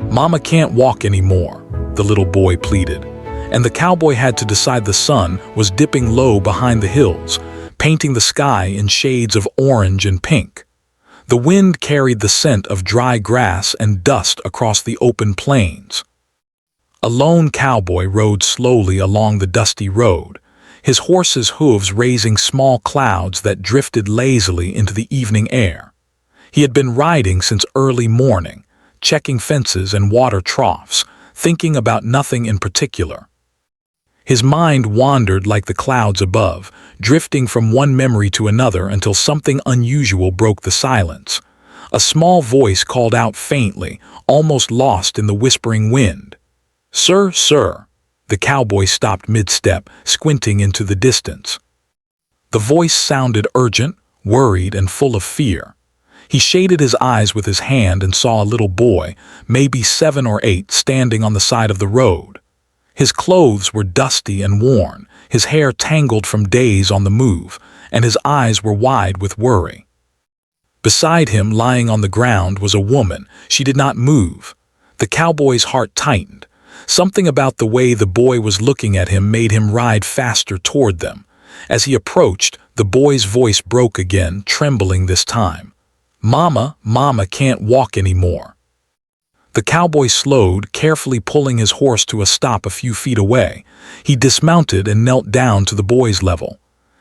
"Mama can't walk anymore," the little boy pleaded, and the cowboy had to decide the sun was dipping low behind the hills, painting the sky in shades of orange and pink. The wind carried the scent of dry grass and dust across the open plains. A lone cowboy rode slowly along the dusty road, his horse's hooves raising small clouds that drifted lazily into the evening air. He had been riding since early morning, checking fences and water troughs, thinking about nothing in particular. His mind wandered like the clouds above, drifting from one memory to another until something unusual broke the silence. A small voice called out faintly, almost lost in the whispering wind. "Sir, sir." The cowboy stopped mid-step, squinting into the distance. The voice sounded urgent, worried, and full of fear. He shaded his eyes with his hand and saw a little boy, maybe 7 or 8, standing on the side of the road. His clothes were dusty and worn, his hair tangled from days on the move, and his eyes were wide with worry. Beside him, lying on the ground, was a woman. She did not move. The cowboy's heart tightened. Something about the way the boy was looking at him made him ride faster toward them. As he approached, the boy's voice broke again, trembling this time. Mama can't walk anymore." The cowboy slowed, carefully pulling his horse to a stop a few feet away. He dismounted and knelt down to the boy's level.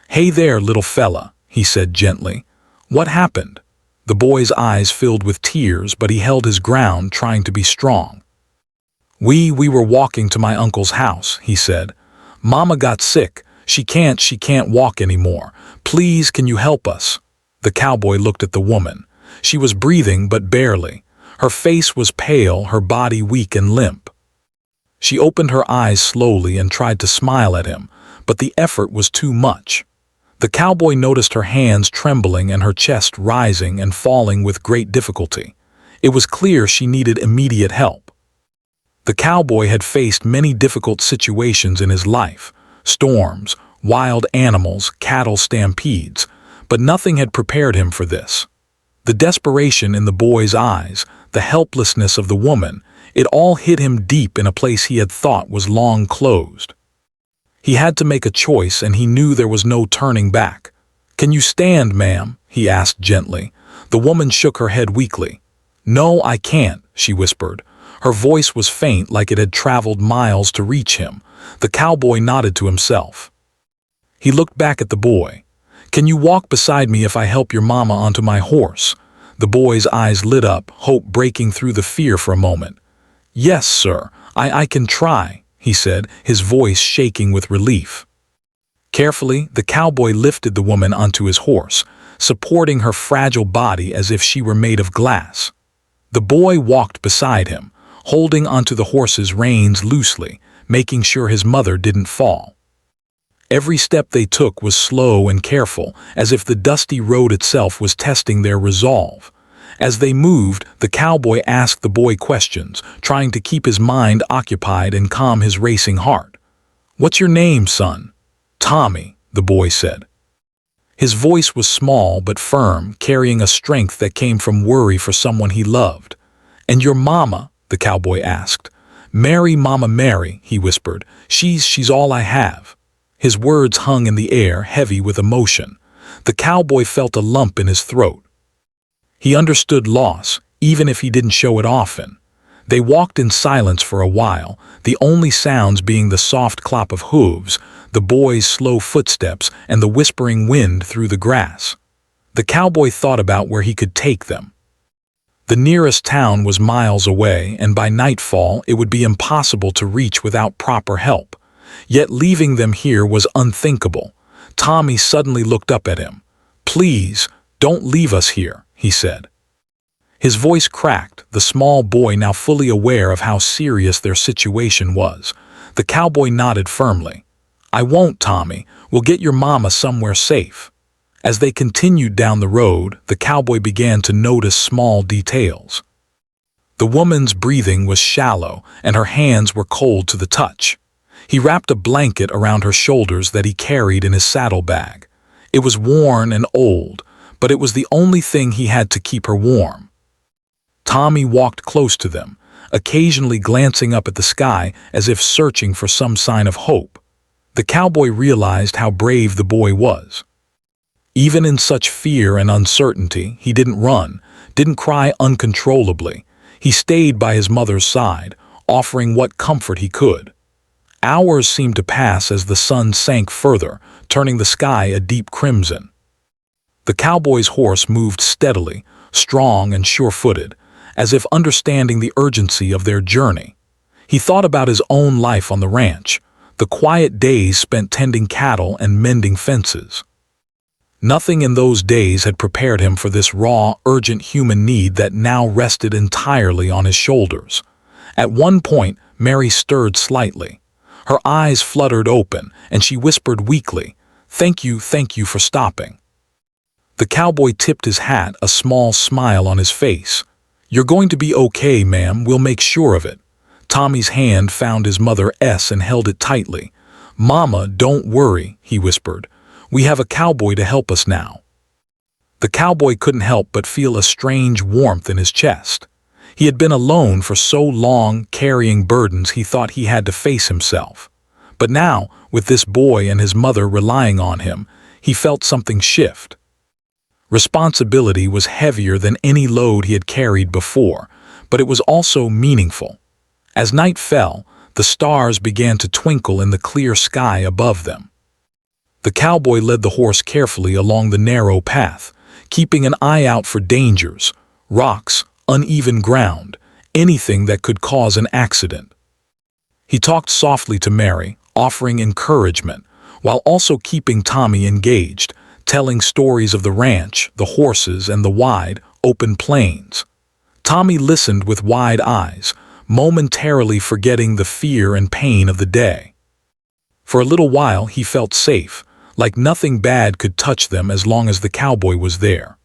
"Hey there, little fella," he said gently. "What happened?" The boy's eyes filled with tears, but he held his ground, trying to be strong. We were walking to my uncle's house," he said. "Mama got sick. She can't walk anymore. Please, can you help us?" The cowboy looked at the woman. She was breathing, but barely. Her face was pale, her body weak and limp. She opened her eyes slowly and tried to smile at him, but the effort was too much. The cowboy noticed her hands trembling and her chest rising and falling with great difficulty. It was clear she needed immediate help. The cowboy had faced many difficult situations in his life: storms, wild animals, cattle stampedes, but nothing had prepared him for this. The desperation in the boy's eyes, the helplessness of the woman, it all hit him deep in a place he had thought was long closed. He had to make a choice, and he knew there was no turning back. "Can you stand, ma'am?" he asked gently. The woman shook her head weakly. "No, I can't," she whispered. Her voice was faint, like it had traveled miles to reach him. The cowboy nodded to himself. He looked back at the boy. "Can you walk beside me if I help your mama onto my horse?" The boy's eyes lit up, hope breaking through the fear for a moment. "Yes, sir, I can try," he said, his voice shaking with relief. Carefully, the cowboy lifted the woman onto his horse, supporting her fragile body as if she were made of glass. The boy walked beside him, holding onto the horse's reins loosely, making sure his mother didn't fall. Every step they took was slow and careful, as if the dusty road itself was testing their resolve. As they moved, the cowboy asked the boy questions, trying to keep his mind occupied and calm his racing heart. "What's your name, son?" "Tommy," the boy said. His voice was small but firm, carrying a strength that came from worry for someone he loved. "And your mama?" the cowboy asked. Mama Mary," he whispered. She's all I have." His words hung in the air, heavy with emotion. The cowboy felt a lump in his throat. He understood loss, even if he didn't show it often. They walked in silence for a while, the only sounds being the soft clop of hooves, the boy's slow footsteps, and the whispering wind through the grass. The cowboy thought about where he could take them. The nearest town was miles away, and by nightfall it would be impossible to reach without proper help. Yet leaving them here was unthinkable. Tommy suddenly looked up at him. "Please, don't leave us here," he said. His voice cracked, the small boy now fully aware of how serious their situation was. The cowboy nodded firmly. "I won't, Tommy. We'll get your mama somewhere safe." As they continued down the road, the cowboy began to notice small details. The woman's breathing was shallow, and her hands were cold to the touch. He wrapped a blanket around her shoulders that he carried in his saddlebag. It was worn and old, but it was the only thing he had to keep her warm. Tommy walked close to them, occasionally glancing up at the sky as if searching for some sign of hope. The cowboy realized how brave the boy was. Even in such fear and uncertainty, he didn't run, didn't cry uncontrollably. He stayed by his mother's side, offering what comfort he could. Hours seemed to pass as the sun sank further, turning the sky a deep crimson. The cowboy's horse moved steadily, strong and sure-footed, as if understanding the urgency of their journey. He thought about his own life on the ranch, the quiet days spent tending cattle and mending fences. Nothing in those days had prepared him for this raw, urgent human need that now rested entirely on his shoulders. At one point, Mary stirred slightly. Her eyes fluttered open, and she whispered weakly, thank you for stopping." The cowboy tipped his hat, a small smile on his face. "You're going to be okay, ma'am, we'll make sure of it." Tommy's hand found his mother's and held it tightly. "Mama, don't worry," he whispered. "We have a cowboy to help us now." The cowboy couldn't help but feel a strange warmth in his chest. He had been alone for so long, carrying burdens he thought he had to face himself. But now, with this boy and his mother relying on him, he felt something shift. Responsibility was heavier than any load he had carried before, but it was also meaningful. As night fell, the stars began to twinkle in the clear sky above them. The cowboy led the horse carefully along the narrow path, keeping an eye out for dangers, rocks, uneven ground, anything that could cause an accident. He talked softly to Mary, offering encouragement, while also keeping Tommy engaged, telling stories of the ranch, the horses, and the wide, open plains. Tommy listened with wide eyes, momentarily forgetting the fear and pain of the day. For a little while he felt safe, like nothing bad could touch them as long as the cowboy was there.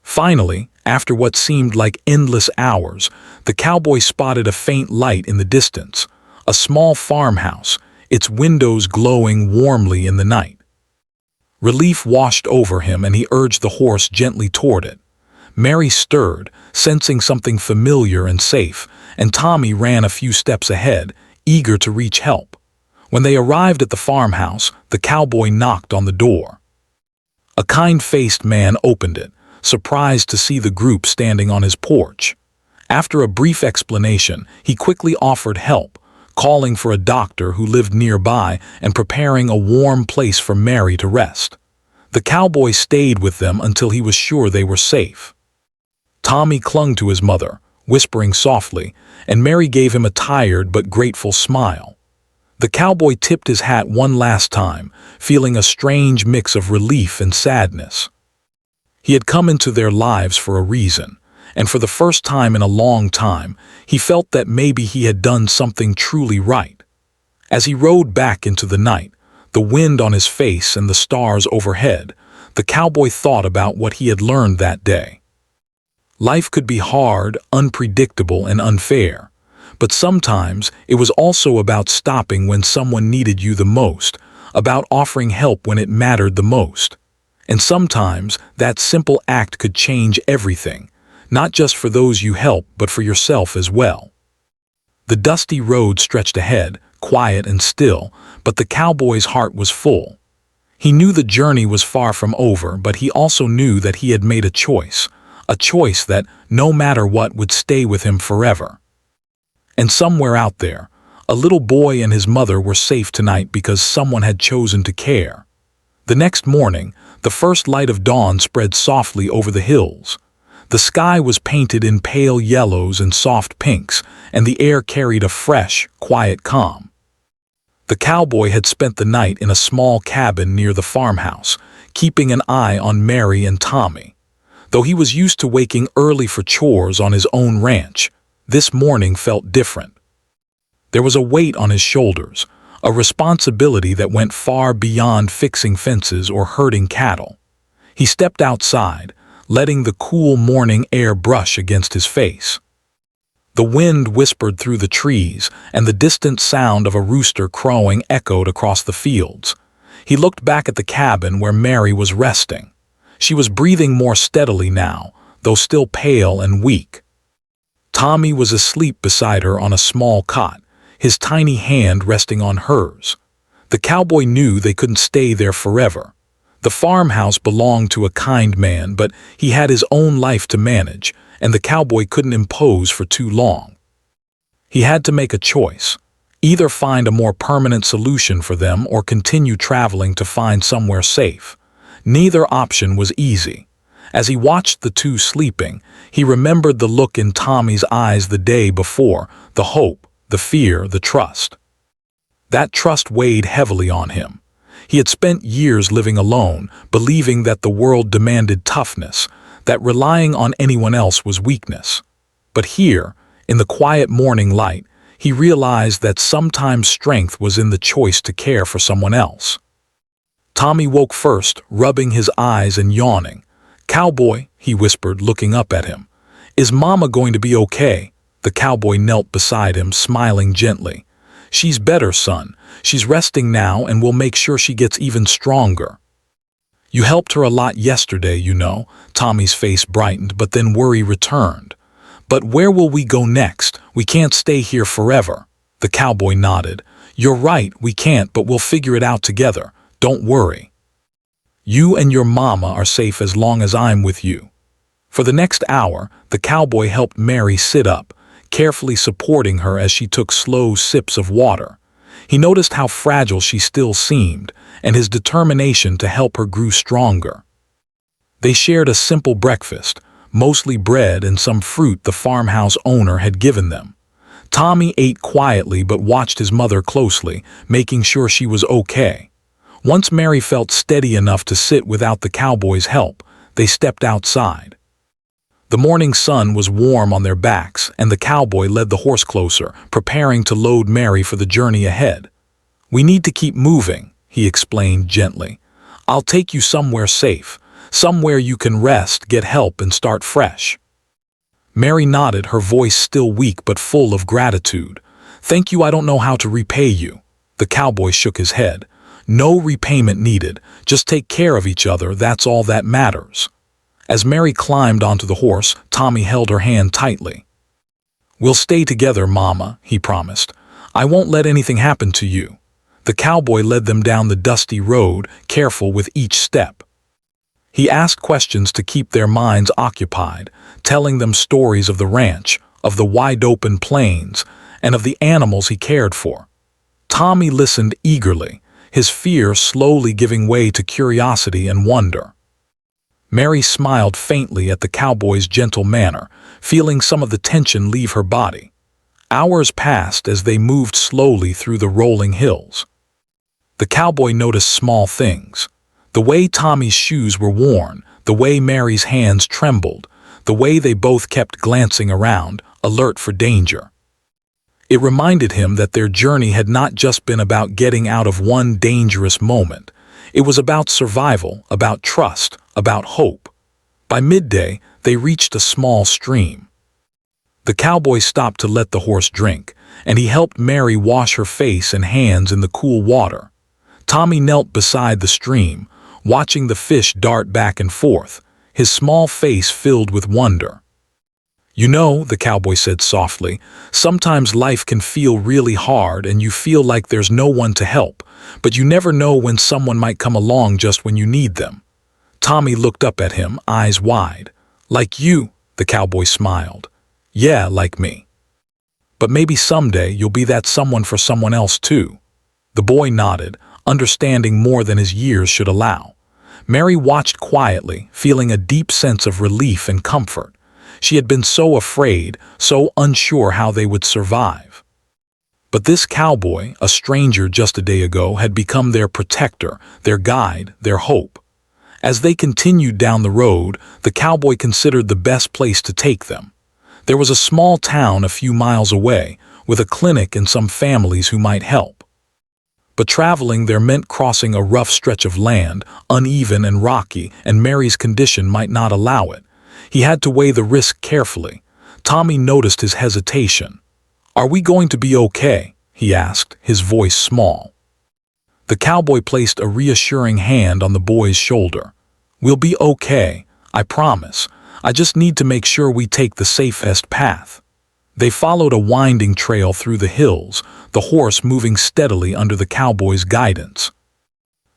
Finally, after what seemed like endless hours, the cowboy spotted a faint light in the distance, a small farmhouse, its windows glowing warmly in the night. Relief washed over him and he urged the horse gently toward it. Mary stirred, sensing something familiar and safe, and Tommy ran a few steps ahead, eager to reach help. When they arrived at the farmhouse, the cowboy knocked on the door. A kind-faced man opened it, surprised to see the group standing on his porch. After a brief explanation, he quickly offered help, calling for a doctor who lived nearby and preparing a warm place for Mary to rest. The cowboy stayed with them until he was sure they were safe. Tommy clung to his mother, whispering softly, and Mary gave him a tired but grateful smile. The cowboy tipped his hat one last time, feeling a strange mix of relief and sadness. He had come into their lives for a reason, and for the first time in a long time, he felt that maybe he had done something truly right. As he rode back into the night, the wind on his face and the stars overhead, the cowboy thought about what he had learned that day. Life could be hard, unpredictable, and unfair, but sometimes it was also about stopping when someone needed you the most, about offering help when it mattered the most. And sometimes that simple act could change everything, not just for those you help, but for yourself as well. The dusty road stretched ahead, quiet and still, but the cowboy's heart was full. He knew the journey was far from over, but he also knew that he had made a choice that, no matter what, would stay with him forever. And somewhere out there, a little boy and his mother were safe tonight because someone had chosen to care. The next morning, the first light of dawn spread softly over the hills. The sky was painted in pale yellows and soft pinks, and the air carried a fresh, quiet calm. The cowboy had spent the night in a small cabin near the farmhouse, keeping an eye on Mary and Tommy. Though he was used to waking early for chores on his own ranch, this morning felt different. There was a weight on his shoulders, a responsibility that went far beyond fixing fences or herding cattle. He stepped outside, letting the cool morning air brush against his face. The wind whispered through the trees, and the distant sound of a rooster crowing echoed across the fields. He looked back at the cabin where Mary was resting. She was breathing more steadily now, though still pale and weak. Tommy was asleep beside her on a small cot, his tiny hand resting on hers. The cowboy knew they couldn't stay there forever. The farmhouse belonged to a kind man, but he had his own life to manage, and the cowboy couldn't impose for too long. He had to make a choice. Either find a more permanent solution for them or continue traveling to find somewhere safe. Neither option was easy. As he watched the two sleeping, he remembered the look in Tommy's eyes the day before, the hope, the fear, the trust. That trust weighed heavily on him. He had spent years living alone, believing that the world demanded toughness, that relying on anyone else was weakness. But here, in the quiet morning light, he realized that sometimes strength was in the choice to care for someone else. Tommy woke first, rubbing his eyes and yawning. "Cowboy," he whispered, looking up at him. "Is Mama going to be okay?" The cowboy knelt beside him, smiling gently. "She's better, son. She's resting now and we'll make sure she gets even stronger." "You helped her a lot yesterday, you know." Tommy's face brightened, but then worry returned. "But where will we go next? We can't stay here forever." The cowboy nodded. "You're right, we can't, but we'll figure it out together. Don't worry. You and your mama are safe as long as I'm with you." For the next hour, the cowboy helped Mary sit up, carefully supporting her as she took slow sips of water. He noticed how fragile she still seemed, and his determination to help her grew stronger. They shared a simple breakfast, mostly bread and some fruit the farmhouse owner had given them. Tommy ate quietly but watched his mother closely, making sure she was okay. Once Mary felt steady enough to sit without the cowboy's help, they stepped outside. The morning sun was warm on their backs, and the cowboy led the horse closer, preparing to load Mary for the journey ahead. "We need to keep moving," he explained gently. "I'll take you somewhere safe, somewhere you can rest, get help, and start fresh." Mary nodded, her voice still weak but full of gratitude. "Thank you, I don't know how to repay you." The cowboy shook his head. "No repayment needed, just take care of each other, that's all that matters." As Mary climbed onto the horse, Tommy held her hand tightly. "We'll stay together, Mama," he promised. "I won't let anything happen to you." The cowboy led them down the dusty road, careful with each step. He asked questions to keep their minds occupied, telling them stories of the ranch, of the wide-open plains, and of the animals he cared for. Tommy listened eagerly, his fear slowly giving way to curiosity and wonder. Mary smiled faintly at the cowboy's gentle manner, feeling some of the tension leave her body. Hours passed as they moved slowly through the rolling hills. The cowboy noticed small things. The way Tommy's shoes were worn, the way Mary's hands trembled, the way they both kept glancing around, alert for danger. It reminded him that their journey had not just been about getting out of one dangerous moment. It was about survival, about trust, about hope. By midday, they reached a small stream. The cowboy stopped to let the horse drink, and he helped Mary wash her face and hands in the cool water. Tommy knelt beside the stream, watching the fish dart back and forth, his small face filled with wonder. "You know," the cowboy said softly, "sometimes life can feel really hard and you feel like there's no one to help, but you never know when someone might come along just when you need them." Tommy looked up at him, eyes wide. "Like you," the cowboy smiled. "Yeah, like me. But maybe someday you'll be that someone for someone else too." The boy nodded, understanding more than his years should allow. Mary watched quietly, feeling a deep sense of relief and comfort. She had been so afraid, so unsure how they would survive. But this cowboy, a stranger just a day ago, had become their protector, their guide, their hope. As they continued down the road, the cowboy considered the best place to take them. There was a small town a few miles away, with a clinic and some families who might help. But traveling there meant crossing a rough stretch of land, uneven and rocky, and Mary's condition might not allow it. He had to weigh the risk carefully. Tommy noticed his hesitation. "Are we going to be okay?" he asked, his voice small. The cowboy placed a reassuring hand on the boy's shoulder. "We'll be okay, I promise. I just need to make sure we take the safest path." They followed a winding trail through the hills, the horse moving steadily under the cowboy's guidance.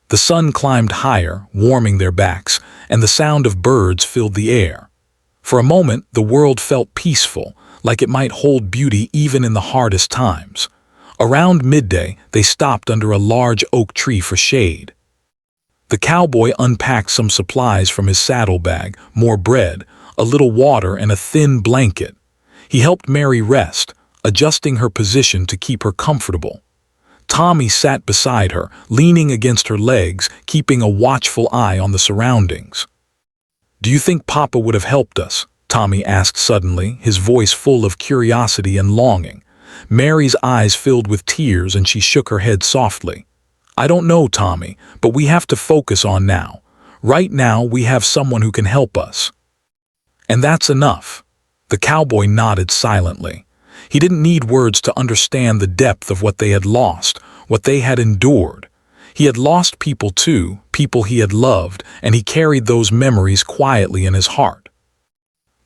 The sun climbed higher, warming their backs, and the sound of birds filled the air. For a moment, the world felt peaceful, like it might hold beauty even in the hardest times. Around midday, they stopped under a large oak tree for shade. The cowboy unpacked some supplies from his saddlebag, more bread, a little water, and a thin blanket. He helped Mary rest, adjusting her position to keep her comfortable. Tommy sat beside her, leaning against her legs, keeping a watchful eye on the surroundings. "Do you think Papa would have helped us?" Tommy asked suddenly, his voice full of curiosity and longing. Mary's eyes filled with tears and she shook her head softly. "I don't know, Tommy, but we have to focus on now. Right now we have someone who can help us." "And that's enough." The cowboy nodded silently. He didn't need words to understand the depth of what they had lost, what they had endured. He had lost people too, people he had loved, and he carried those memories quietly in his heart.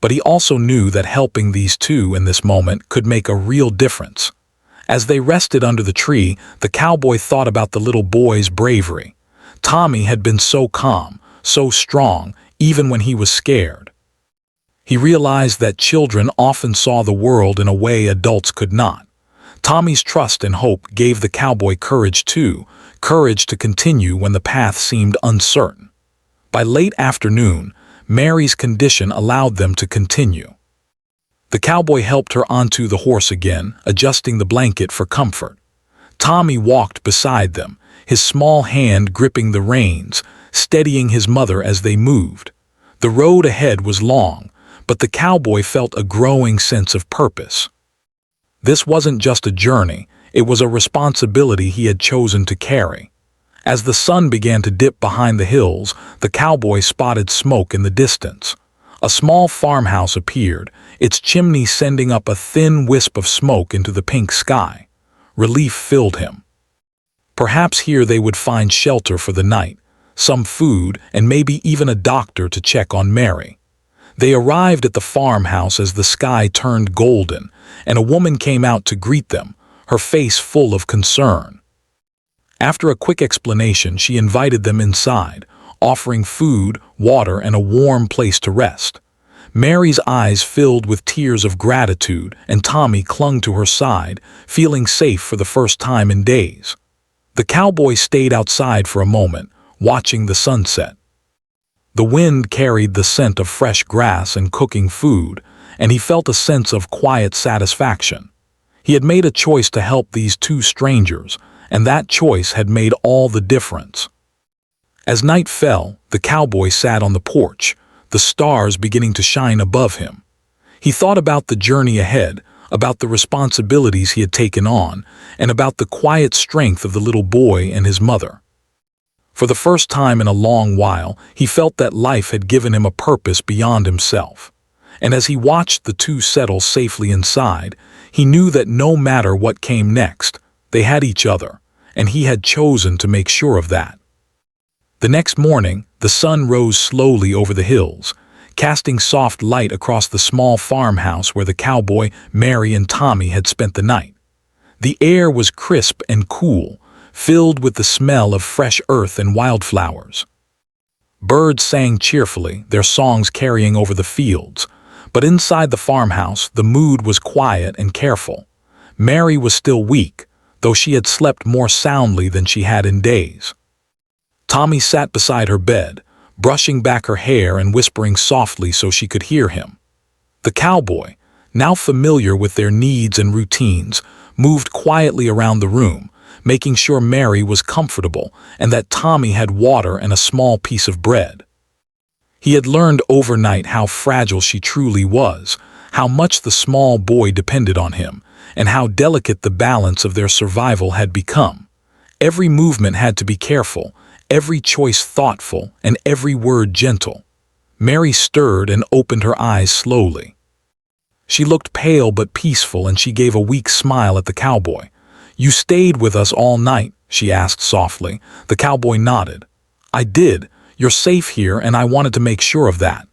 But he also knew that helping these two in this moment could make a real difference. As they rested under the tree, the cowboy thought about the little boy's bravery. Tommy had been so calm, so strong, even when he was scared. He realized that children often saw the world in a way adults could not. Tommy's trust and hope gave the cowboy courage too, courage to continue when the path seemed uncertain. By late afternoon, Mary's condition allowed them to continue. The cowboy helped her onto the horse again, adjusting the blanket for comfort. Tommy walked beside them, his small hand gripping the reins, steadying his mother as they moved. The road ahead was long, but the cowboy felt a growing sense of purpose. This wasn't just a journey, it was a responsibility he had chosen to carry. As the sun began to dip behind the hills, the cowboy spotted smoke in the distance. A small farmhouse appeared, its chimney sending up a thin wisp of smoke into the pink sky. Relief filled him. Perhaps here they would find shelter for the night, some food, and maybe even a doctor to check on Mary. They arrived at the farmhouse as the sky turned golden, and a woman came out to greet them, her face full of concern. After a quick explanation, she invited them inside, offering food, water, and a warm place to rest. Mary's eyes filled with tears of gratitude, and Tommy clung to her side, feeling safe for the first time in days. The cowboy stayed outside for a moment, watching the sunset. The wind carried the scent of fresh grass and cooking food, and he felt a sense of quiet satisfaction. He had made a choice to help these two strangers, and that choice had made all the difference. As night fell, the cowboy sat on the porch, the stars beginning to shine above him. He thought about the journey ahead, about the responsibilities he had taken on, and about the quiet strength of the little boy and his mother. For the first time in a long while, he felt that life had given him a purpose beyond himself. And as he watched the two settle safely inside, he knew that no matter what came next, they had each other, and he had chosen to make sure of that. The next morning, the sun rose slowly over the hills, casting soft light across the small farmhouse where the cowboy, Mary, and Tommy had spent the night. The air was crisp and cool, filled with the smell of fresh earth and wildflowers. Birds sang cheerfully, their songs carrying over the fields, but inside the farmhouse the mood was quiet and careful. Mary was still weak, though she had slept more soundly than she had in days. Tommy sat beside her bed, brushing back her hair and whispering softly so she could hear him. The cowboy, now familiar with their needs and routines, moved quietly around the room, making sure Mary was comfortable and that Tommy had water and a small piece of bread. He had learned overnight how fragile she truly was, how much the small boy depended on him, and how delicate the balance of their survival had become. Every movement had to be careful, every choice thoughtful, and every word gentle. Mary stirred and opened her eyes slowly. She looked pale but peaceful, and she gave a weak smile at the cowboy. "You stayed with us all night?" she asked softly. The cowboy nodded. "I did. You're safe here, and I wanted to make sure of that."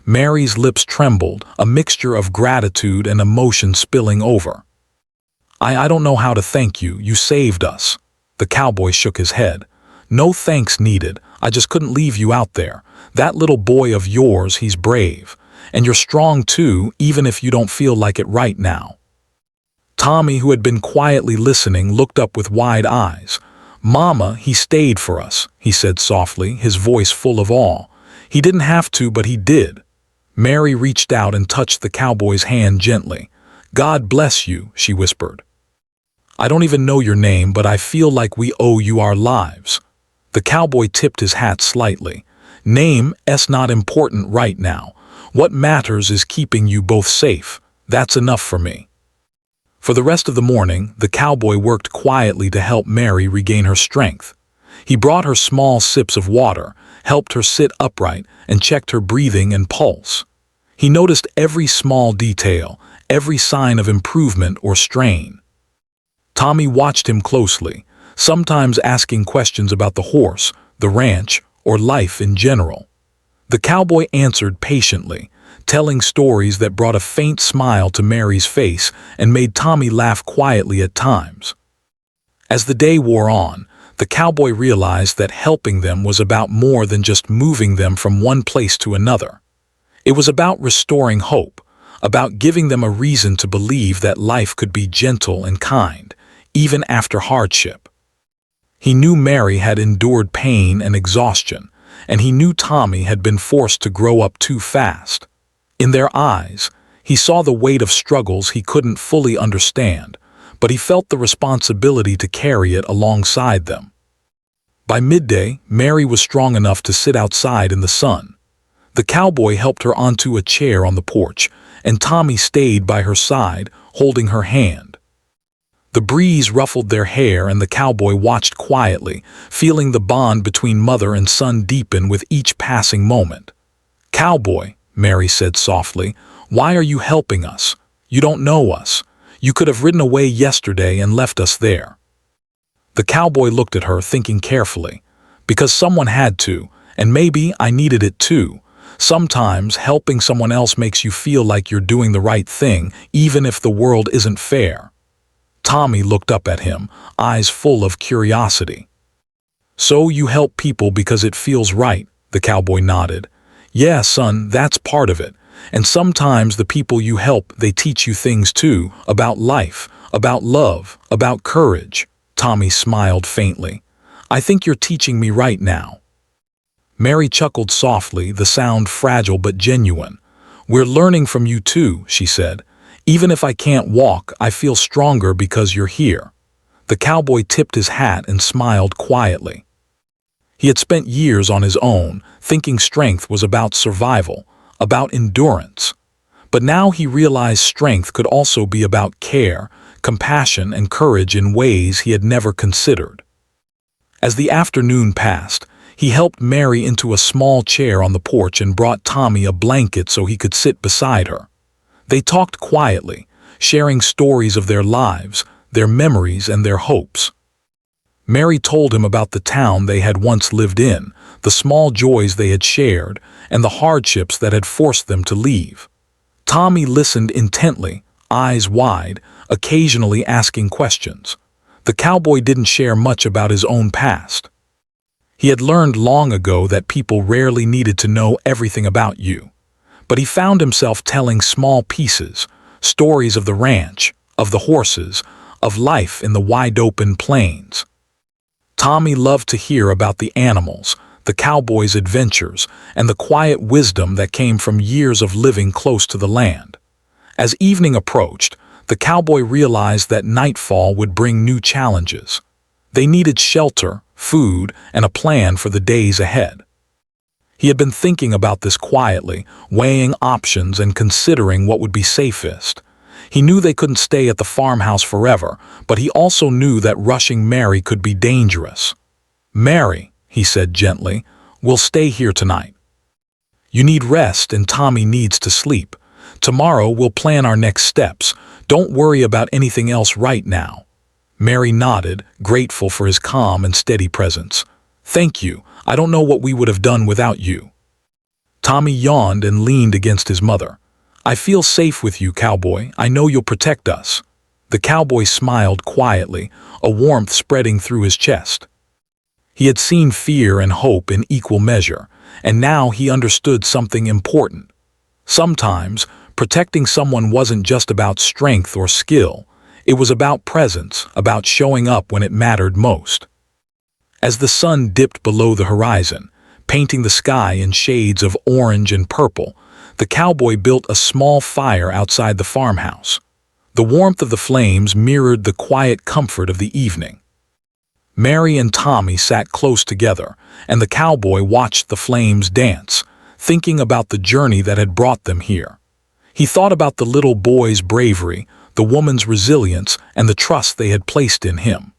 Mary's lips trembled, a mixture of gratitude and emotion spilling over. I don't know how to thank you. You saved us." The cowboy shook his head. "No thanks needed. I just couldn't leave you out there. That little boy of yours, he's brave. And you're strong too, even if you don't feel like it right now." Tommy, who had been quietly listening, looked up with wide eyes. "Mama, he stayed for us," he said softly, his voice full of awe. "He didn't have to, but he did." Mary reached out and touched the cowboy's hand gently. "God bless you," she whispered. "I don't even know your name, but I feel like we owe you our lives." The cowboy tipped his hat slightly. "Name's not important right now. What matters is keeping you both safe. That's enough for me." For the rest of the morning, the cowboy worked quietly to help Mary regain her strength. He brought her small sips of water, helped her sit upright, and checked her breathing and pulse. He noticed every small detail, every sign of improvement or strain. Tommy watched him closely, sometimes asking questions about the horse, the ranch, or life in general. The cowboy answered patiently, telling stories that brought a faint smile to Mary's face and made Tommy laugh quietly at times. As the day wore on, the cowboy realized that helping them was about more than just moving them from one place to another. It was about restoring hope, about giving them a reason to believe that life could be gentle and kind, even after hardship. He knew Mary had endured pain and exhaustion, and he knew Tommy had been forced to grow up too fast. In their eyes, he saw the weight of struggles he couldn't fully understand, but he felt the responsibility to carry it alongside them. By midday, Mary was strong enough to sit outside in the sun. The cowboy helped her onto a chair on the porch, and Tommy stayed by her side, holding her hand. The breeze ruffled their hair, and the cowboy watched quietly, feeling the bond between mother and son deepen with each passing moment. "Cowboy," Mary said softly, "why are you helping us? You don't know us. You could have ridden away yesterday and left us there." The cowboy looked at her, thinking carefully. "Because someone had to, and maybe I needed it too. Sometimes helping someone else makes you feel like you're doing the right thing, even if the world isn't fair." Tommy looked up at him, eyes full of curiosity. "So you help people because it feels right," the cowboy nodded. "Yeah, son, that's part of it. And sometimes the people you help, they teach you things too, about life, about love, about courage." Tommy smiled faintly. "I think you're teaching me right now." Mary chuckled softly, the sound fragile but genuine. "We're learning from you too," she said. "Even if I can't walk, I feel stronger because you're here." The cowboy tipped his hat and smiled quietly. He had spent years on his own, thinking strength was about survival, about endurance. But now he realized strength could also be about care, compassion, and courage in ways he had never considered. As the afternoon passed, he helped Mary into a small chair on the porch and brought Tommy a blanket so he could sit beside her. They talked quietly, sharing stories of their lives, their memories, and their hopes. Mary told him about the town they had once lived in, the small joys they had shared, and the hardships that had forced them to leave. Tommy listened intently, eyes wide, occasionally asking questions. The cowboy didn't share much about his own past. He had learned long ago that people rarely needed to know everything about you. But he found himself telling small pieces, stories of the ranch, of the horses, of life in the wide-open plains. Tommy loved to hear about the animals, the cowboy's adventures, and the quiet wisdom that came from years of living close to the land. As evening approached, the cowboy realized that nightfall would bring new challenges. They needed shelter, food, and a plan for the days ahead. He had been thinking about this quietly, weighing options and considering what would be safest. He knew they couldn't stay at the farmhouse forever, but he also knew that rushing Mary could be dangerous. "Mary," he said gently, "we'll stay here tonight. You need rest and Tommy needs to sleep. Tomorrow we'll plan our next steps. Don't worry about anything else right now." Mary nodded, grateful for his calm and steady presence. "Thank you. I don't know what we would have done without you." Tommy yawned and leaned against his mother. "I feel safe with you, cowboy. I know you'll protect us." The cowboy smiled quietly, a warmth spreading through his chest. He had seen fear and hope in equal measure, and now he understood something important. Sometimes, protecting someone wasn't just about strength or skill. It was about presence, about showing up when it mattered most. As the sun dipped below the horizon, painting the sky in shades of orange and purple, the cowboy built a small fire outside the farmhouse. The warmth of the flames mirrored the quiet comfort of the evening. Mary and Tommy sat close together, and the cowboy watched the flames dance, thinking about the journey that had brought them here. He thought about the little boy's bravery, the woman's resilience, and the trust they had placed in him.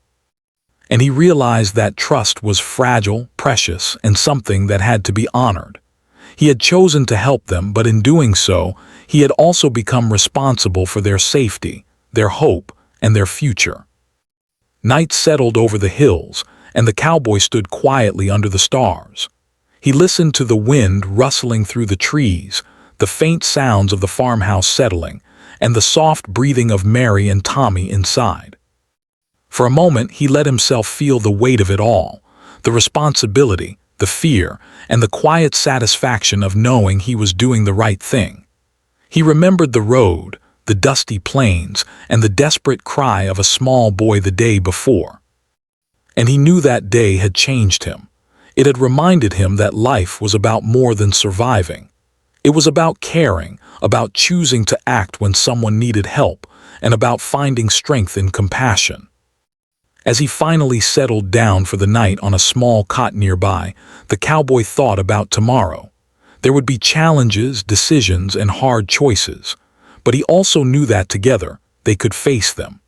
And he realized that trust was fragile, precious, and something that had to be honored. He had chosen to help them, but in doing so, he had also become responsible for their safety, their hope, and their future. Night settled over the hills, and the cowboy stood quietly under the stars. He listened to the wind rustling through the trees, the faint sounds of the farmhouse settling, and the soft breathing of Mary and Tommy inside. For a moment, he let himself feel the weight of it all, the responsibility, the fear, and the quiet satisfaction of knowing he was doing the right thing. He remembered the road, the dusty plains, and the desperate cry of a small boy the day before. And he knew that day had changed him. It had reminded him that life was about more than surviving. It was about caring, about choosing to act when someone needed help, and about finding strength in compassion. As he finally settled down for the night on a small cot nearby, the cowboy thought about tomorrow. There would be challenges, decisions, and hard choices, but he also knew that together they could face them.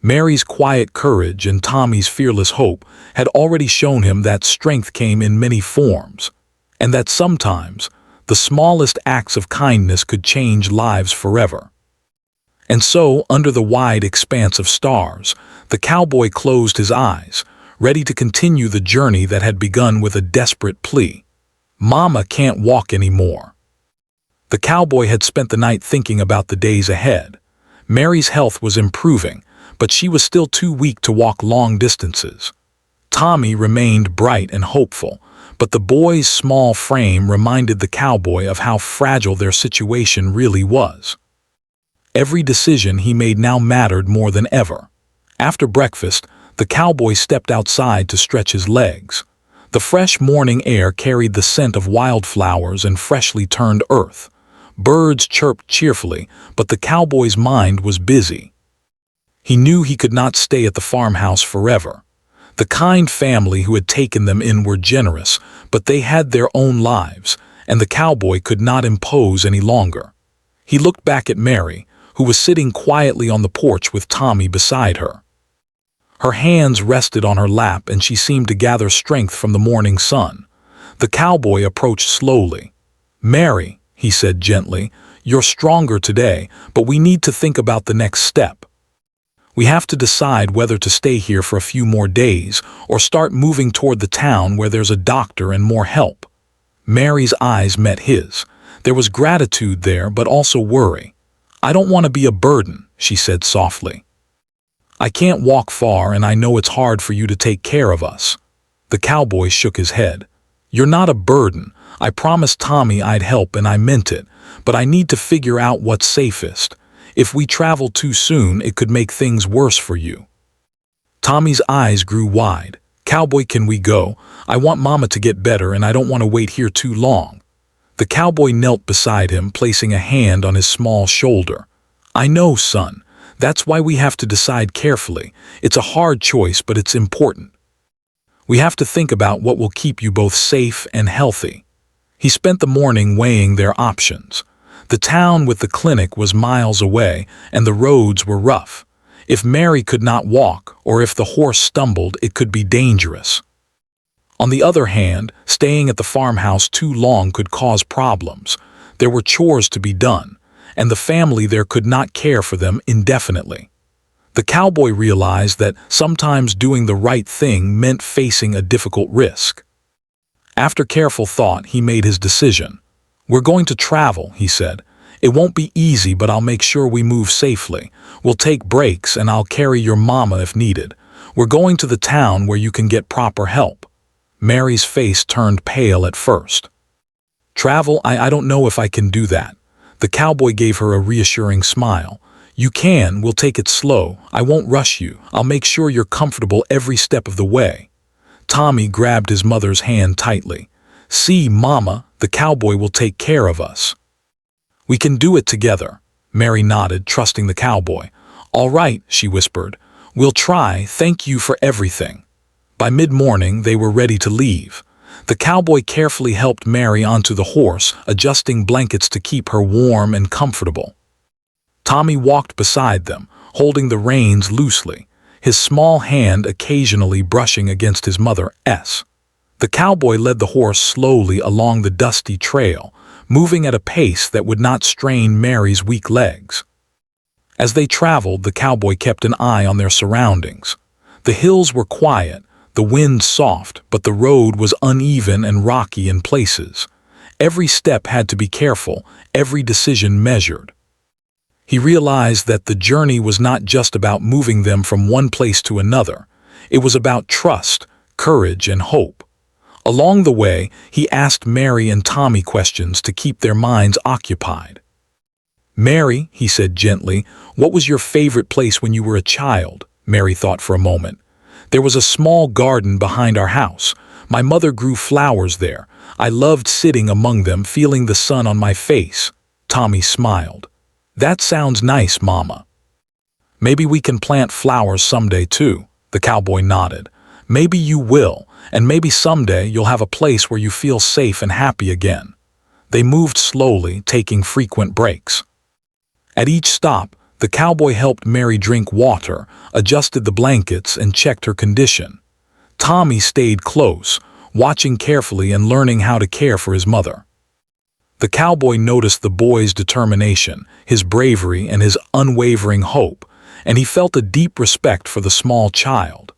Mary's quiet courage and Tommy's fearless hope had already shown him that strength came in many forms, and that sometimes the smallest acts of kindness could change lives forever. And so, under the wide expanse of stars, the cowboy closed his eyes, ready to continue the journey that had begun with a desperate plea. "Mama can't walk anymore." The cowboy had spent the night thinking about the days ahead. Mary's health was improving, but she was still too weak to walk long distances. Tommy remained bright and hopeful, but the boy's small frame reminded the cowboy of how fragile their situation really was. Every decision he made now mattered more than ever. After breakfast, the cowboy stepped outside to stretch his legs. The fresh morning air carried the scent of wildflowers and freshly turned earth. Birds chirped cheerfully, but the cowboy's mind was busy. He knew he could not stay at the farmhouse forever. The kind family who had taken them in were generous, but they had their own lives, and the cowboy could not impose any longer. He looked back at Mary, who was sitting quietly on the porch with Tommy beside her. Her hands rested on her lap and she seemed to gather strength from the morning sun. The cowboy approached slowly. "Mary," he said gently, "you're stronger today, but we need to think about the next step. We have to decide whether to stay here for a few more days or start moving toward the town where there's a doctor and more help." Mary's eyes met his. There was gratitude there, but also worry. "I don't want to be a burden," she said softly. "I can't walk far and I know it's hard for you to take care of us." The cowboy shook his head. "You're not a burden. I promised Tommy I'd help and I meant it, but I need to figure out what's safest. If we travel too soon, it could make things worse for you." Tommy's eyes grew wide. "Cowboy, can we go? I want Mama to get better and I don't want to wait here too long." The cowboy knelt beside him, placing a hand on his small shoulder. "I know, son. That's why we have to decide carefully. It's a hard choice, but it's important. We have to think about what will keep you both safe and healthy." He spent the morning weighing their options. The town with the clinic was miles away, and the roads were rough. If Mary could not walk, or if the horse stumbled, it could be dangerous. On the other hand, staying at the farmhouse too long could cause problems. There were chores to be done, and the family there could not care for them indefinitely. The cowboy realized that sometimes doing the right thing meant facing a difficult risk. After careful thought, he made his decision. "We're going to travel," he said. "It won't be easy, but I'll make sure we move safely. We'll take breaks and I'll carry your mama if needed. We're going to the town where you can get proper help." Mary's face turned pale at first. "Travel? I don't know if I can do that." The cowboy gave her a reassuring smile. "You can, we'll take it slow. I won't rush you. I'll make sure you're comfortable every step of the way." Tommy grabbed his mother's hand tightly. "See, Mama, the cowboy will take care of us." "We can do it together." Mary nodded, trusting the cowboy. "All right," she whispered. "We'll try. Thank you for everything." By mid-morning, they were ready to leave. The cowboy carefully helped Mary onto the horse, adjusting blankets to keep her warm and comfortable. Tommy walked beside them, holding the reins loosely, his small hand occasionally brushing against his mother's. The cowboy led the horse slowly along the dusty trail, moving at a pace that would not strain Mary's weak legs. As they traveled, the cowboy kept an eye on their surroundings. The hills were quiet, the wind soft, but the road was uneven and rocky in places. Every step had to be careful, every decision measured. He realized that the journey was not just about moving them from one place to another. It was about trust, courage, and hope. Along the way, he asked Mary and Tommy questions to keep their minds occupied. "Mary," he said gently, "what was your favorite place when you were a child?" Mary thought for a moment. "There was a small garden behind our house. My mother grew flowers there. I loved sitting among them, feeling the sun on my face." Tommy smiled. "That sounds nice, Mama." "Maybe we can plant flowers someday too," the cowboy nodded. "Maybe you will, and maybe someday you'll have a place where you feel safe and happy again." They moved slowly, taking frequent breaks. At each stop, the cowboy helped Mary drink water, adjusted the blankets, and checked her condition. Tommy stayed close, watching carefully and learning how to care for his mother. The cowboy noticed the boy's determination, his bravery, and his unwavering hope, and he felt a deep respect for the small child.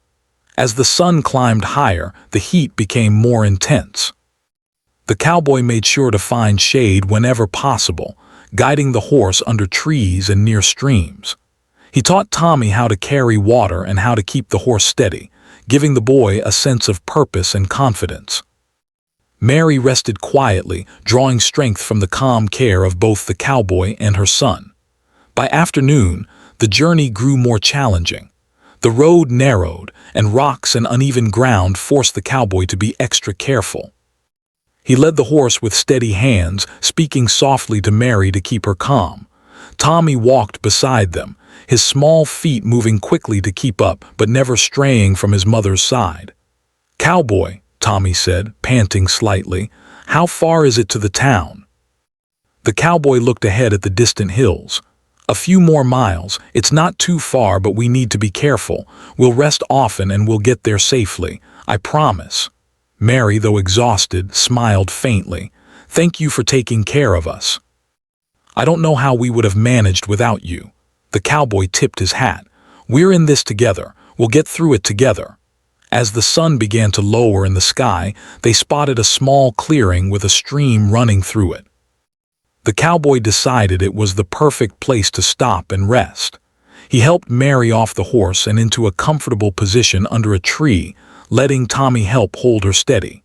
As the sun climbed higher, the heat became more intense. The cowboy made sure to find shade whenever possible, guiding the horse under trees and near streams. He taught Tommy how to carry water and how to keep the horse steady, giving the boy a sense of purpose and confidence. Mary rested quietly, drawing strength from the calm care of both the cowboy and her son. By afternoon, the journey grew more challenging. The road narrowed, and rocks and uneven ground forced the cowboy to be extra careful. He led the horse with steady hands, speaking softly to Mary to keep her calm. Tommy walked beside them, his small feet moving quickly to keep up, but never straying from his mother's side. "Cowboy," Tommy said, panting slightly, "how far is it to the town?" The cowboy looked ahead at the distant hills. "A few more miles. It's not too far, but we need to be careful. We'll rest often and we'll get there safely. I promise." Mary, though exhausted, smiled faintly. "Thank you for taking care of us." "I don't know how we would have managed without you." The cowboy tipped his hat. "We're in this together. We'll get through it together." As the sun began to lower in the sky, they spotted a small clearing with a stream running through it. The cowboy decided it was the perfect place to stop and rest. He helped Mary off the horse and into a comfortable position under a tree, letting Tommy help hold her steady.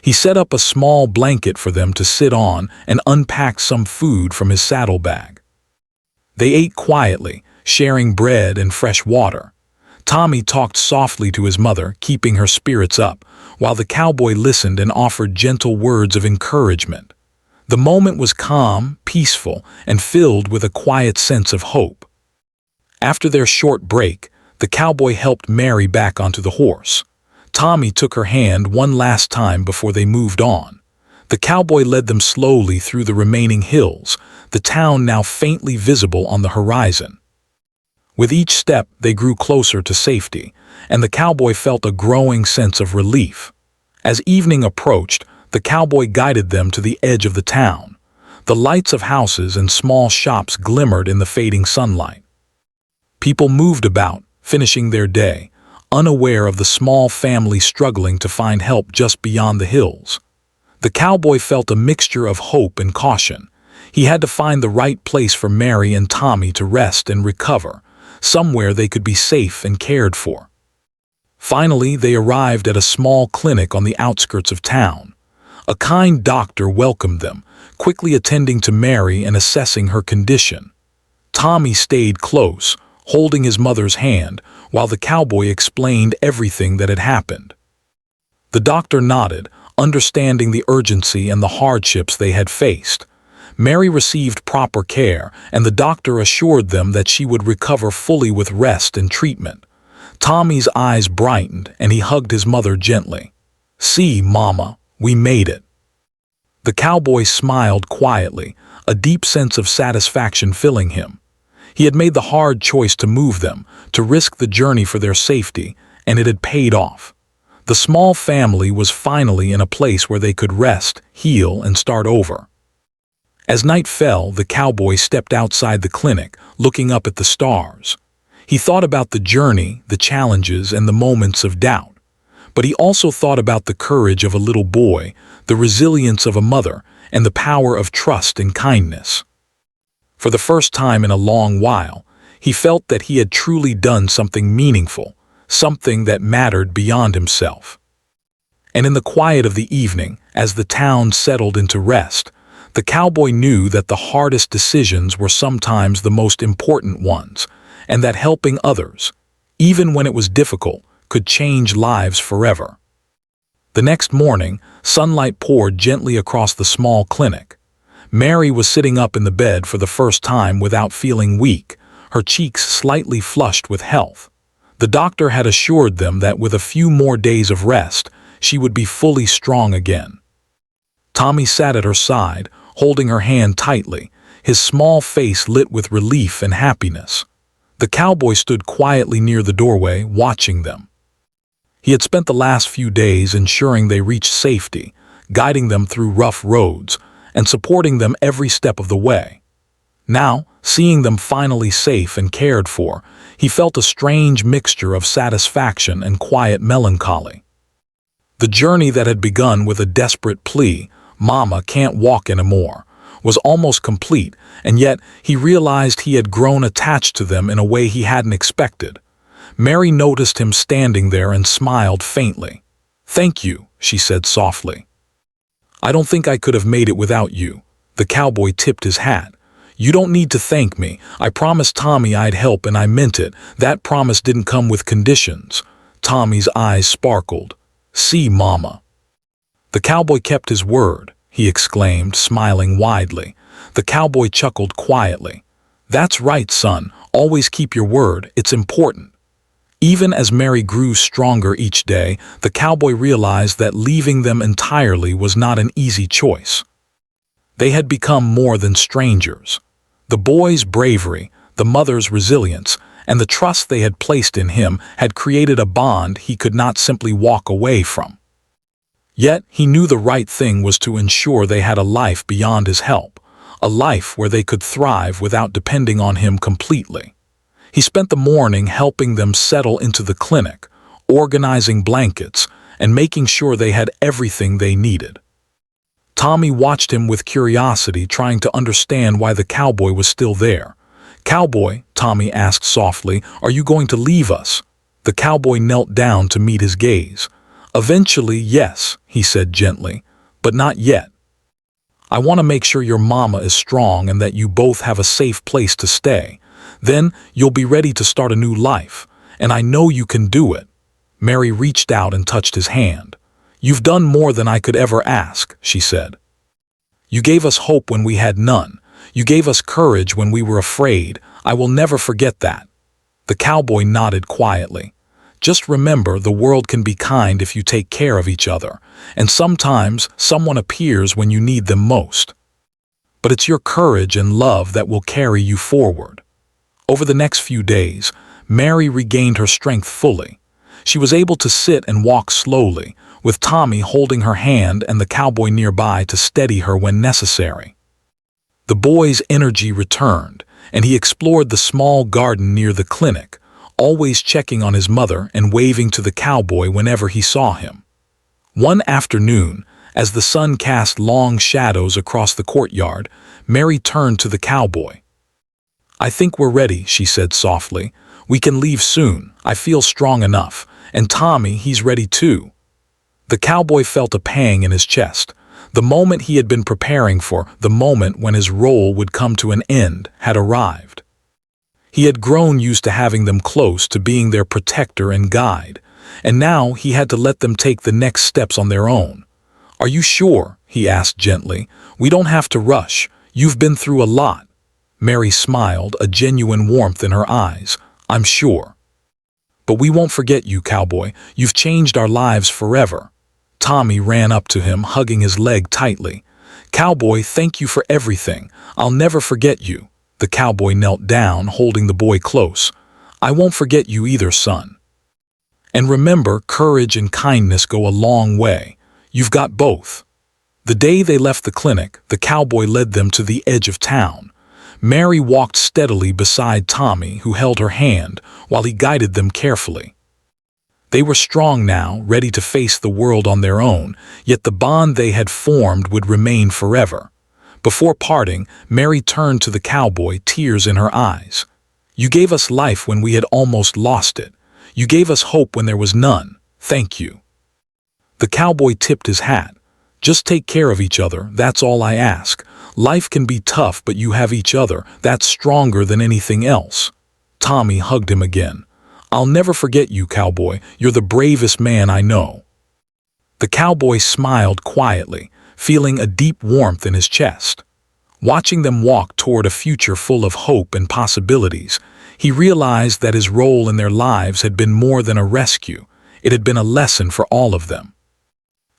He set up a small blanket for them to sit on and unpacked some food from his saddlebag. They ate quietly, sharing bread and fresh water. Tommy talked softly to his mother, keeping her spirits up, while the cowboy listened and offered gentle words of encouragement. The moment was calm, peaceful, and filled with a quiet sense of hope. After their short break, the cowboy helped Mary back onto the horse. Tommy took her hand one last time before they moved on. The cowboy led them slowly through the remaining hills, the town now faintly visible on the horizon. With each step, they grew closer to safety, and the cowboy felt a growing sense of relief. As evening approached, the cowboy guided them to the edge of the town. The lights of houses and small shops glimmered in the fading sunlight. People moved about, finishing their day, unaware of the small family struggling to find help just beyond the hills. The cowboy felt a mixture of hope and caution. He had to find the right place for Mary and Tommy to rest and recover, somewhere they could be safe and cared for. Finally, they arrived at a small clinic on the outskirts of town. A kind doctor welcomed them, quickly attending to Mary and assessing her condition. Tommy stayed close, holding his mother's hand, while the cowboy explained everything that had happened. The doctor nodded, understanding the urgency and the hardships they had faced. Mary received proper care, and the doctor assured them that she would recover fully with rest and treatment. Tommy's eyes brightened, and he hugged his mother gently. "See, Mama, we made it." The cowboy smiled quietly, a deep sense of satisfaction filling him. He had made the hard choice to move them, to risk the journey for their safety, and it had paid off. The small family was finally in a place where they could rest, heal, and start over. As night fell, the cowboy stepped outside the clinic, looking up at the stars. He thought about the journey, the challenges, and the moments of doubt. But he also thought about the courage of a little boy, the resilience of a mother, and the power of trust and kindness. For the first time in a long while, he felt that he had truly done something meaningful, something that mattered beyond himself. And in the quiet of the evening, as the town settled into rest, the cowboy knew that the hardest decisions were sometimes the most important ones, and that helping others, even when it was difficult, could change lives forever. The next morning, sunlight poured gently across the small clinic. Mary was sitting up in the bed for the first time without feeling weak, her cheeks slightly flushed with health. The doctor had assured them that with a few more days of rest, she would be fully strong again. Tommy sat at her side, holding her hand tightly, his small face lit with relief and happiness. The cowboy stood quietly near the doorway, watching them. He had spent the last few days ensuring they reached safety, guiding them through rough roads, and supporting them every step of the way. Now, seeing them finally safe and cared for, he felt a strange mixture of satisfaction and quiet melancholy. The journey that had begun with a desperate plea, "Mama can't walk anymore," was almost complete, and yet he realized he had grown attached to them in a way he hadn't expected. Mary noticed him standing there and smiled faintly. "Thank you," she said softly. "I don't think I could have made it without you." The cowboy tipped his hat. "You don't need to thank me. I promised Tommy I'd help, and I meant it. That promise didn't come with conditions." Tommy's eyes sparkled. "See, Mama." "The cowboy kept his word," he exclaimed, smiling widely. The cowboy chuckled quietly. "That's right, son. Always keep your word. It's important." Even as Mary grew stronger each day, the cowboy realized that leaving them entirely was not an easy choice. They had become more than strangers. The boy's bravery, the mother's resilience, and the trust they had placed in him had created a bond he could not simply walk away from. Yet he knew the right thing was to ensure they had a life beyond his help, a life where they could thrive without depending on him completely. He spent the morning helping them settle into the clinic, organizing blankets, and making sure they had everything they needed. Tommy watched him with curiosity, trying to understand why the cowboy was still there. "Cowboy," Tommy asked softly, "are you going to leave us?" The cowboy knelt down to meet his gaze. "Eventually, yes," he said gently, "but not yet. I want to make sure your mama is strong and that you both have a safe place to stay. Then you'll be ready to start a new life, and I know you can do it." Mary reached out and touched his hand. "You've done more than I could ever ask," she said. "You gave us hope when we had none. You gave us courage when we were afraid. I will never forget that." The cowboy nodded quietly. "Just remember, the world can be kind if you take care of each other, and sometimes someone appears when you need them most. But it's your courage and love that will carry you forward." Over the next few days, Mary regained her strength fully. She was able to sit and walk slowly, with Tommy holding her hand and the cowboy nearby to steady her when necessary. The boy's energy returned, and he explored the small garden near the clinic, always checking on his mother and waving to the cowboy whenever he saw him. One afternoon, As the sun cast long shadows across the courtyard, Mary turned to the cowboy. "I think we're ready," she said softly. "We can leave soon. I feel strong enough. And Tommy, he's ready too." The cowboy felt a pang in his chest. The moment he had been preparing for, the moment when his role would come to an end, had arrived. He had grown used to having them close, to being their protector and guide, and now he had to let them take the next steps on their own. "Are you sure?" he asked gently. "We don't have to rush. You've been through a lot." Mary smiled, a genuine warmth in her eyes. "I'm sure. But we won't forget you, cowboy. You've changed our lives forever." Tommy ran up to him, hugging his leg tightly. "Cowboy, thank you for everything. I'll never forget you." The cowboy knelt down, holding the boy close. "I won't forget you either, son. And remember, courage and kindness go a long way. You've got both." The day they left the clinic, the cowboy led them to the edge of town. Mary walked steadily beside Tommy, who held her hand, while he guided them carefully. They were strong now, ready to face the world on their own, yet the bond they had formed would remain forever. Before parting, Mary turned to the cowboy, tears in her eyes. "You gave us life when we had almost lost it. You gave us hope when there was none. Thank you." The cowboy tipped his hat. "Just take care of each other, that's all I ask. Life can be tough, but you have each other. That's stronger than anything else." Tommy hugged him again. "I'll never forget you, cowboy. You're the bravest man I know." The cowboy smiled quietly, feeling a deep warmth in his chest. Watching them walk toward a future full of hope and possibilities, he realized that his role in their lives had been more than a rescue. It had been a lesson for all of them.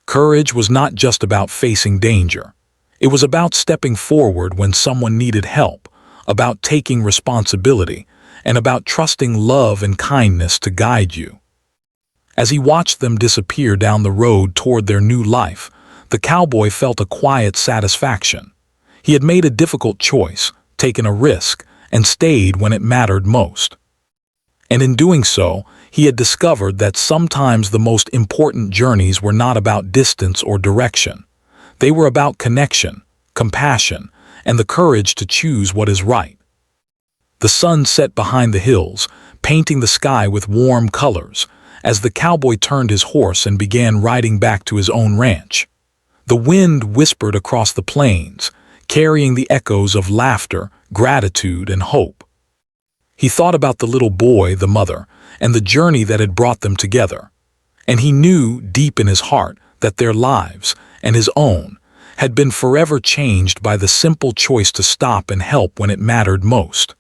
Courage was not just about facing danger. It was about stepping forward when someone needed help, about taking responsibility, and about trusting love and kindness to guide you. As he watched them disappear down the road toward their new life, the cowboy felt a quiet satisfaction. He had made a difficult choice, taken a risk, and stayed when it mattered most. And in doing so, he had discovered that sometimes the most important journeys were not about distance or direction. They were about connection, compassion, and the courage to choose what is right. The sun set behind the hills, painting the sky with warm colors, as the cowboy turned his horse and began riding back to his own ranch. The wind whispered across the plains, carrying the echoes of laughter, gratitude, and hope. He thought about the little boy, the mother, and the journey that had brought them together. And he knew deep in his heart that their lives, and his own, had been forever changed by the simple choice to stop and help when it mattered most.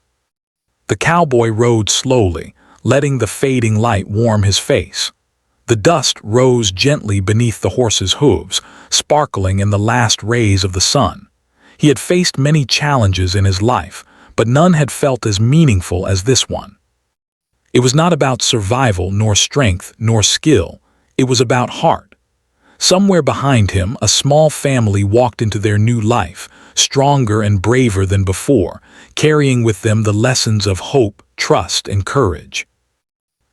The cowboy rode slowly, letting the fading light warm his face. The dust rose gently beneath the horse's hooves, sparkling in the last rays of the sun. He had faced many challenges in his life, but none had felt as meaningful as this one. It was not about survival, nor strength, nor skill. It was about heart. Somewhere behind him, a small family walked into their new life, stronger and braver than before, carrying with them the lessons of hope, trust, and courage.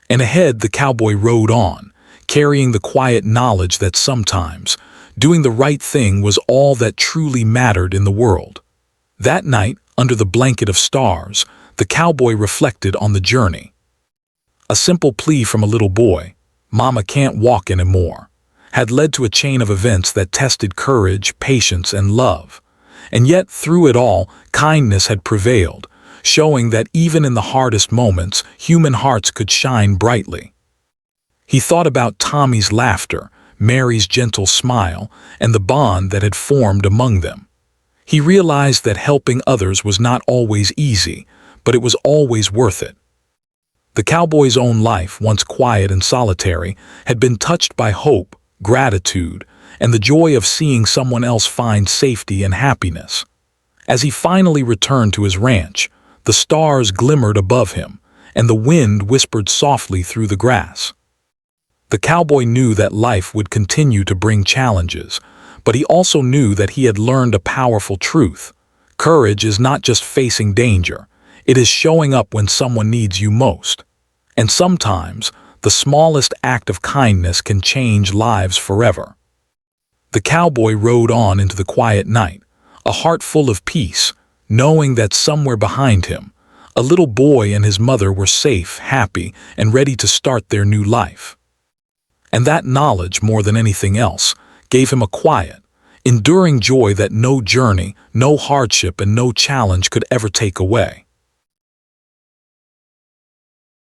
And ahead, the cowboy rode on, carrying the quiet knowledge that sometimes doing the right thing was all that truly mattered in the world. That night, under the blanket of stars, the cowboy reflected on the journey. A simple plea from a little boy, "Mama can't walk anymore," had led to a chain of events that tested courage, patience, and love. And yet, through it all, kindness had prevailed, showing that even in the hardest moments, human hearts could shine brightly. He thought about Tommy's laughter, Mary's gentle smile, and the bond that had formed among them. He realized that helping others was not always easy, but it was always worth it. The cowboy's own life, once quiet and solitary, had been touched by hope, gratitude, and the joy of seeing someone else find safety and happiness. As he finally returned to his ranch, the stars glimmered above him, and the wind whispered softly through the grass. The cowboy knew that life would continue to bring challenges, but he also knew that he had learned a powerful truth. Courage is not just facing danger, it is showing up when someone needs you most. And sometimes, the smallest act of kindness can change lives forever. The cowboy rode on into the quiet night, a heart full of peace, knowing that somewhere behind him, a little boy and his mother were safe, happy, and ready to start their new life. And that knowledge, more than anything else, gave him a quiet, enduring joy that no journey, no hardship, and no challenge could ever take away.